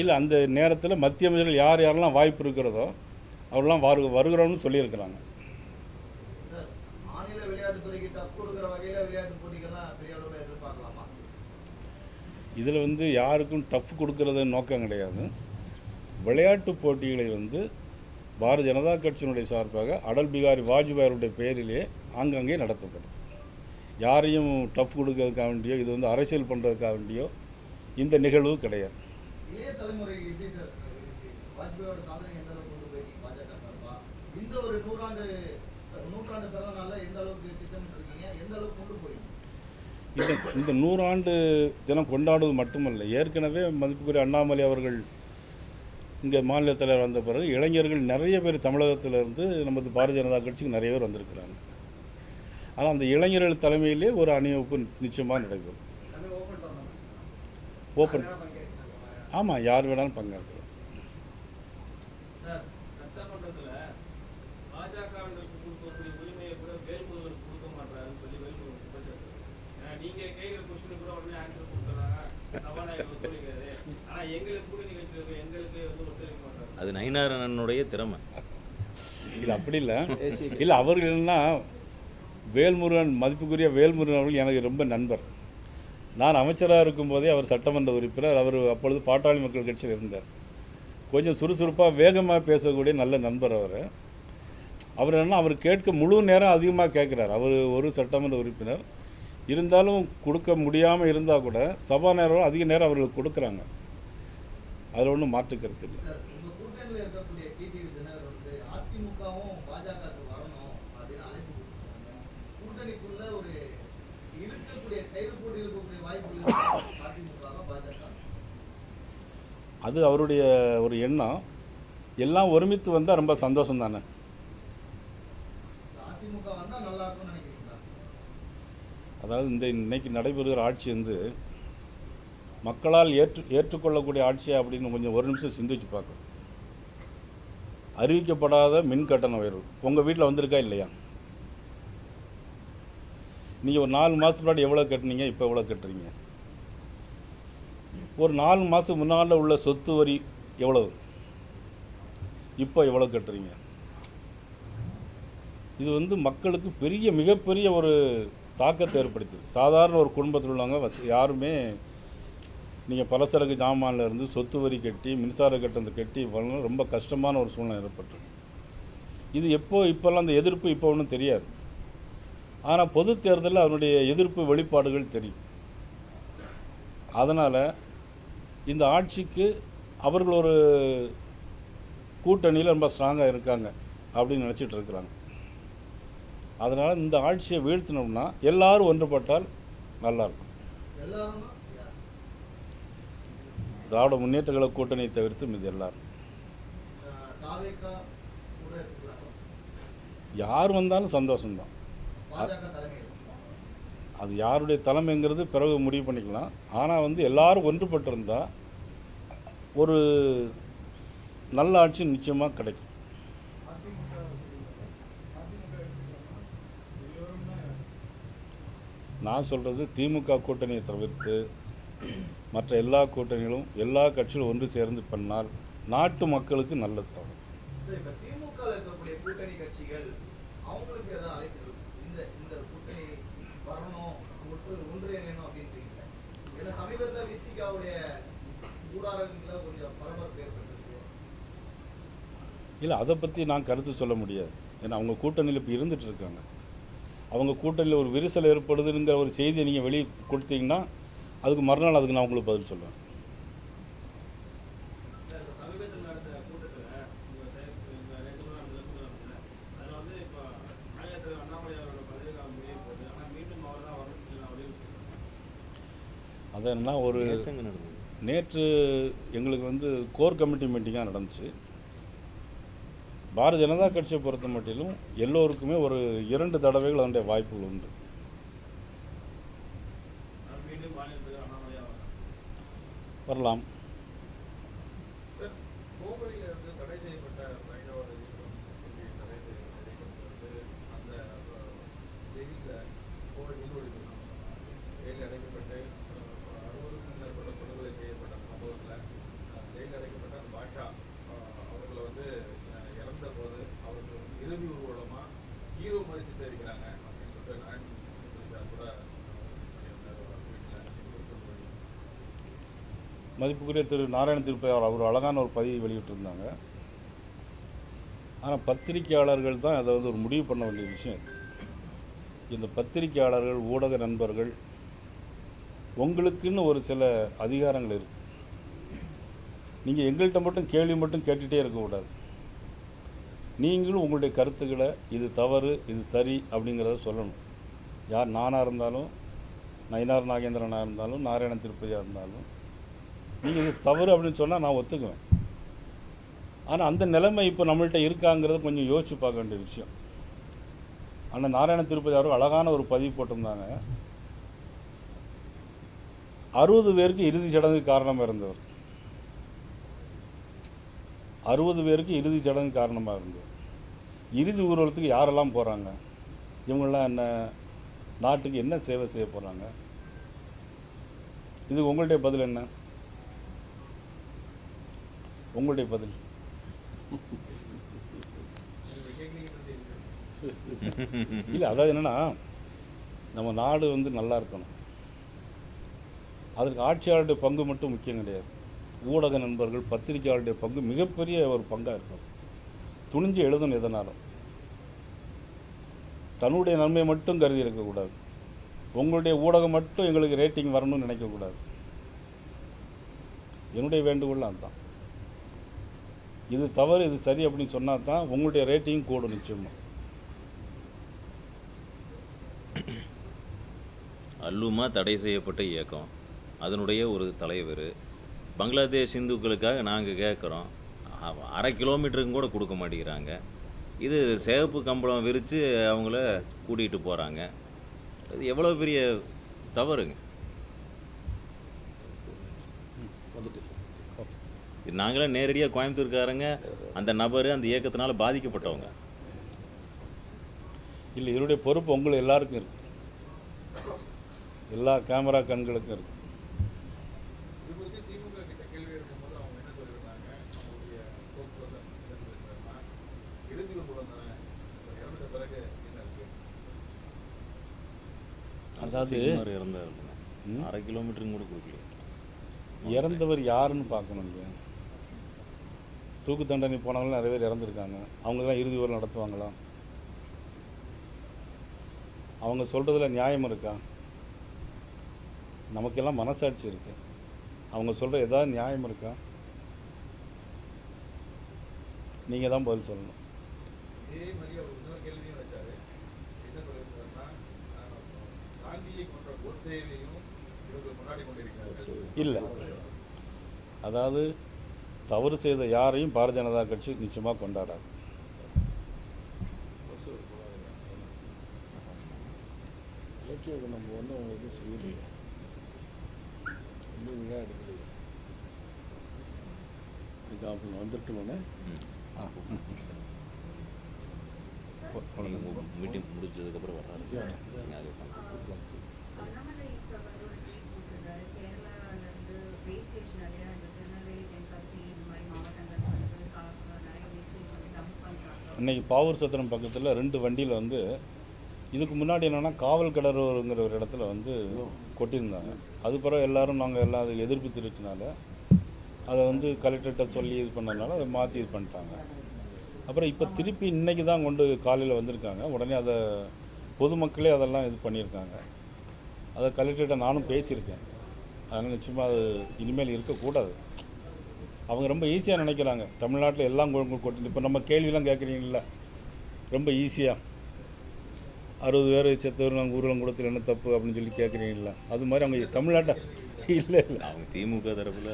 இல்லை, அந்த நேரத்தில் மத்திய அமைச்சர்கள் யார் யாரெல்லாம் வாய்ப்பு இருக்கிறதோ அவரெல்லாம் வருகிறோம்னு சொல்லியிருக்கிறாங்க. இதில் வந்து யாருக்கும் டஃப் கொடுக்கறது நோக்கம் கிடையாது. விளையாட்டு போட்டிகளை வந்து பாரதிய ஜனதா கட்சியினுடைய சார்பாக அடல் பிகாரி வாஜ்பாய் அவருடைய பெயரிலே ஆங்காங்கே நடத்தப்படும். யாரையும் டஃப் கொடுக்கறதுக்காக வேண்டியோ இது வந்து அரசியல் பண்ணுறதுக்காக வேண்டியோ இந்த நிகழ்வு கிடையாது. இந்த 100 ஆண்டு தினம் கொண்டாடுவது மட்டுமல்ல, ஏற்கனவே மதிப்புக்குரிய அண்ணாமலை அவர்கள் இங்கே மாநில தலைவர் வந்த பிறகு இளைஞர்கள் நிறைய பேர் தமிழகத்திலிருந்து நமது பாரதிய ஜனதா கட்சிக்கு நிறைய பேர் வந்திருக்கிறாங்க. ஆனால் அந்த இளைஞர்கள் தலைமையிலே ஒரு அணிவகுப்பு நிச்சயமாக நடைபெறும். ஓப்பன். ஆமாம், யார் வேணாலும் பங்கேற்கலாம். அது நயினாரனுடைய திறமை. இல்லை, அப்படி இல்லை. இல்லை, அவர்கள்னா வேல்முருகன், மதிப்புக்குரிய வேல்முருகன் அவர்கள் எனக்கு ரொம்ப நண்பர். நான் அமைச்சராக இருக்கும்போதே அவர் சட்டமன்ற உறுப்பினர். அவர் அப்பொழுது பாட்டாளி மக்கள் கட்சியில் இருந்தார். கொஞ்சம் சுறுசுறுப்பாக வேகமாக பேசக்கூடிய நல்ல நண்பர் அவர். என்ன அவர் கேட்க முழு நேரம் அதிகமாக கேட்குறார். அவர் ஒரு சட்டமன்ற உறுப்பினர் இருந்தாலும் கொடுக்க முடியாமல் இருந்தால் கூட சபாநாயகர் அதிக நேரம் அவர்களுக்கு கொடுக்குறாங்க. அதில் ஒன்றும் மாற்று கருத்து இல்லை. அது அவருடைய ஒரு எண்ணம். எல்லாம் ஒருமித்து வந்தால் ரொம்ப சந்தோஷம் தானே. அதாவது இன்னைக்கு நடைபெறுகிற ஆட்சி வந்து மக்களால் ஏற்றுக்கொள்ளக்கூடிய ஆட்சியா அப்படின்னு கொஞ்சம் ஒரு நிமிஷம் சிந்திச்சு பார்க்கணும். அறிவிக்கப்படாத மின் கட்டண உயர்வு உங்கள் வீட்டில் வந்திருக்கா இல்லையா? நீங்கள் ஒரு 4 மாதத்துக்கு முன்னாடி எவ்வளோ கட்டுனீங்க, இப்போ எவ்வளோ கட்டுறீங்க? ஒரு 4 மாதத்துக்கு முன்னால் உள்ள சொத்து வரி எவ்வளவு, இப்போ எவ்வளோ கட்டுறீங்க? இது வந்து மக்களுக்கு மிகப்பெரிய ஒரு தாக்கத்தை ஏற்படுத்துது. சாதாரண ஒரு குடும்பத்தில் உள்ளவங்க யாருமே நீங்கள் பலசரக்கு ஜாமான்ல இருந்து சொத்து வரி கட்டி மின்சார கட்டணத்தை கட்டி ரொம்ப கஷ்டமான ஒரு சூழ்நிலை ஏற்பட்டுருக்கு. இது இப்போல்லாம் அந்த எதிர்ப்பு இப்போ ஒன்றும் தெரியாது. ஆனால் பொது தேர்தலில் அதனுடைய எதிர்ப்பு வெளிப்பாடுகள் தெரியும். அதனால் இந்த ஆட்சிக்கு அவர்கள் ஒரு கூட்டணியில் ரொம்ப ஸ்ட்ராங்காக இருக்காங்க அப்படின்னு நினச்சிட்டு இருக்கிறாங்க. அதனால் இந்த ஆட்சியை வீழ்த்தினோம்னா எல்லாரும் ஒன்றுபட்டால் நல்லாயிருக்கும். திராவிட முன்னேற்ற கழக கூட்டணியை தவிர்த்து இது எல்லாரும் யார் வந்தாலும் சந்தோஷம்தான். அது யாருடைய தலைமைங்கிறது பிறகு முடிவு பண்ணிக்கலாம். ஆனால் வந்து எல்லாரும் ஒன்றுபட்டிருந்தால் ஒரு நல்ல ஆட்சி நிச்சயமாக கிடைக்கும். நான் சொல்கிறது திமுக கூட்டணியை தவிர்த்து மற்ற எல்லா கூட்டணிகளும் எல்லா கட்சிகளும் ஒன்று சேர்ந்து பண்ணால் நாட்டு மக்களுக்கு நல்லது. இல்லை, அதை பற்றி நான் கருத்து சொல்ல முடியாது. ஏன்னா அவங்க கூட்டணியில் இப்போ இருந்துகிட்டு இருக்காங்க. அவங்க கூட்டணியில் ஒரு விரிசல் ஏற்படுதுங்கிற ஒரு செய்தியை நீங்கள் வெளியே கொடுத்தீங்கன்னா அதுக்கு மறுநாள் அதுக்கு நான் உங்களுக்கு பதில் சொல்லுவேன். அது என்ன, ஒரு நேற்று எங்களுக்கு வந்து கோர் கமிட்டி மீட்டிங்காக நடந்துச்சு. பாரதிய ஜனதா கட்சியை பொறுத்த மட்டிலும் எல்லோருக்குமே ஒரு 2 தடவைகள் அதனுடைய வாய்ப்புகள் உண்டு. வரலாம். மதிப்புக்குரிய திரு நாராயண திருப்பதி அவர் அழகான ஒரு பதிவை வெளியிட்டிருந்தாங்க. ஆனால் பத்திரிகையாளர்கள் தான் அதை வந்து ஒரு முடிவு பண்ண வேண்டிய விஷயம். இந்த பத்திரிகையாளர்கள், ஊடக நண்பர்கள், உங்களுக்குன்னு ஒரு சில அதிகாரங்கள் இருக்குது. நீங்கள் எங்கள்கிட்ட மட்டும் கேள்வி மட்டும் கேட்டுகிட்டே இருக்கக்கூடாது. நீங்களும் உங்களுடைய கருத்துக்களை இது தவறு, இது சரி அப்படிங்கிறத சொல்லணும். யார் நானாக இருந்தாலும், நயினார் நாகேந்திரனாக இருந்தாலும், நாராயண திருப்பதியாக இருந்தாலும், நீங்கள் இது தவறு அப்படின்னு சொன்னால் நான் ஒத்துக்குவேன். ஆனால் அந்த நிலைமை இப்போ நம்மள்கிட்ட இருக்காங்கிறத கொஞ்சம் யோசிச்சு பார்க்க வேண்டிய விஷயம். ஆனால் நாராயண திருப்பதி அவர்கள் அழகான ஒரு பதிவு போட்டிருந்தாங்க. 60 பேருக்கு இறுதி சடங்கு காரணமாக இருந்தவர். 60 பேருக்கு இறுதி சடங்கு காரணமாக இருந்தது. இறுதி ஊர்வலத்துக்கு யாரெல்லாம் போகிறாங்க? இவங்கெல்லாம் என்ன நாட்டுக்கு என்ன சேவை செய்ய போகிறாங்க? இது உங்களுடைய பதில் என்ன? உங்களுடைய பதில்? இல்லை, அதாவது என்னென்னா, நம்ம நாடு வந்து நல்லா இருக்கணும். அதற்கு ஆட்சியாளருடைய பங்கு மட்டும் முக்கியம் கிடையாது. ஊடக நண்பர்கள், பத்திரிகையாளருடைய பங்கு மிகப்பெரிய ஒரு பங்காக இருக்கும். துணிஞ்சு எழுதணும். எதனாலும் தன்னுடைய நன்மையை மட்டும் கருதி இருக்கக்கூடாது. உங்களுடைய ஊடகம் மட்டும் எங்களுக்கு ரேட்டிங் வரணும்னு நினைக்கக்கூடாது. என்னுடைய வேண்டுகோள் அதுதான். இது தவறு, இது சரி அப்படின்னு சொன்னால் தான் உங்களுடைய ரேட்டிங் கூடும் நிச்சயமாக. அல்லுமா தடை செய்யப்பட்ட இயக்கம், அதனுடைய ஒரு தலைவர். பங்களாதேஷ் இந்துக்களுக்காக நாங்கள் கேட்குறோம், 1/2 கிலோமீட்டருக்கு கூட கொடுக்க மாட்டேங்கிறாங்க. இது சிவப்பு கம்பளம் விரித்து அவங்கள கூட்டிகிட்டு போகிறாங்க. அது எவ்வளோ பெரிய தவறுங்க. நாங்களே நேரடியாக கோயம்புத்தூர்காரங்க, அந்த நபர் அந்த இயக்கத்தினால் பாதிக்கப்பட்டவங்க. இல்லை, இதனுடைய பொறுப்பு உங்களை எல்லாருக்கும் இருக்குது. எல்லா கேமரா கண்களுக்கும் இருக்குது. அதாவது இறந்தார், 1/2 கிலோமீட்டருக்கு கூட கொடுக்கல. இறந்தவர் யாருன்னு பார்க்கணும். இல்லையா, தூக்கு தண்டனை போனவங்களும் நிறைய பேர் இறந்துருக்காங்க. அவங்கெல்லாம் இறுதி ஊர்வலம் நடத்துவாங்களா? அவங்க சொல்கிறதுல நியாயம் இருக்கா? நமக்கெல்லாம் மனசாட்சி இருக்குது. அவங்க சொல்கிற ஏதாவது நியாயம் இருக்கா? நீங்கள் தான் பதில் சொல்லணும். இல்லை, அதாவது தவறு செய்த யாரையும் பாரதிய ஜனதா கட்சி நிச்சயமாக கொண்டாடாது. நம்ம ஒன்றும் உங்களுக்கு செய்யலையே, எடுக்கலையே, வந்துட்டுமே மீட்டிங் முடிஞ்சதுக்கப்புறம் வர்றாரு. இன்றைக்கி பாவூர் சத்திரம் பக்கத்தில் 2 வண்டியில் வந்து, இதுக்கு முன்னாடி என்னென்னா காவல் கடலூருங்கிற ஒரு இடத்துல வந்து கொட்டியிருந்தாங்க. அது பிறகு எல்லோரும் நாங்கள் எல்லாம் அதுக்கு எதிர்ப்பு தெரிவிச்சனால அதை வந்து கலெக்டர்கிட்ட சொல்லி இது பண்ணதுனால அதை மாற்றி இது பண்ணிட்டாங்க. அப்புறம் இப்போ திருப்பி இன்றைக்கி தான் கொண்டு காலையில் வந்திருக்காங்க. உடனே அதை பொதுமக்களே அதெல்லாம் இது பண்ணியிருக்காங்க. அதை கலெக்டர்கிட்ட நானும் பேசியிருக்கேன். அதனால் நிச்சயமாக அது இனிமேல் இருக்கக்கூடாது. அவங்க ரொம்ப ஈஸியாக நினைக்கிறாங்க, தமிழ்நாட்டில் எல்லாம் கொட்டி. இப்போ நம்ம கேள்வியெலாம் கேட்குறீங்கள, ரொம்ப ஈஸியாக 60 பேர் செத்தவர் நாங்கள் ஊர்வலம் கொடுத்துல என்ன தப்பு அப்படின்னு சொல்லி கேட்குறீங்களா? அது மாதிரி அவங்க தமிழ்நாட்டை இல்லை அவங்க திமுக தரப்பில்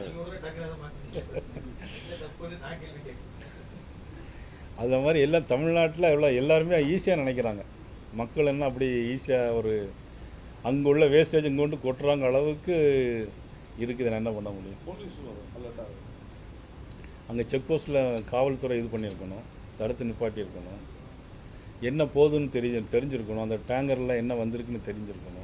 அது மாதிரி எல்லாம் தமிழ்நாட்டில் எவ்வளோ எல்லாருமே ஈஸியாக நினைக்கிறாங்க. மக்கள் என்ன அப்படி ஈஸியாக ஒரு அங்கே உள்ள வேஸ்டேஜ் இங்கே கொண்டு கொட்டுறாங்க அளவுக்கு இருக்குது. நான் என்ன பண்ண முடியும்? அங்கே செக் போஸ்ட்டில் காவல்துறை இது பண்ணியிருக்கணும், தடுத்து நிப்பாட்டியிருக்கணும், என்ன போகுதுன்னு தெரிஞ்சிருக்கணும், அந்த டேங்கரில் என்ன வந்திருக்குன்னு தெரிஞ்சிருக்கணும்.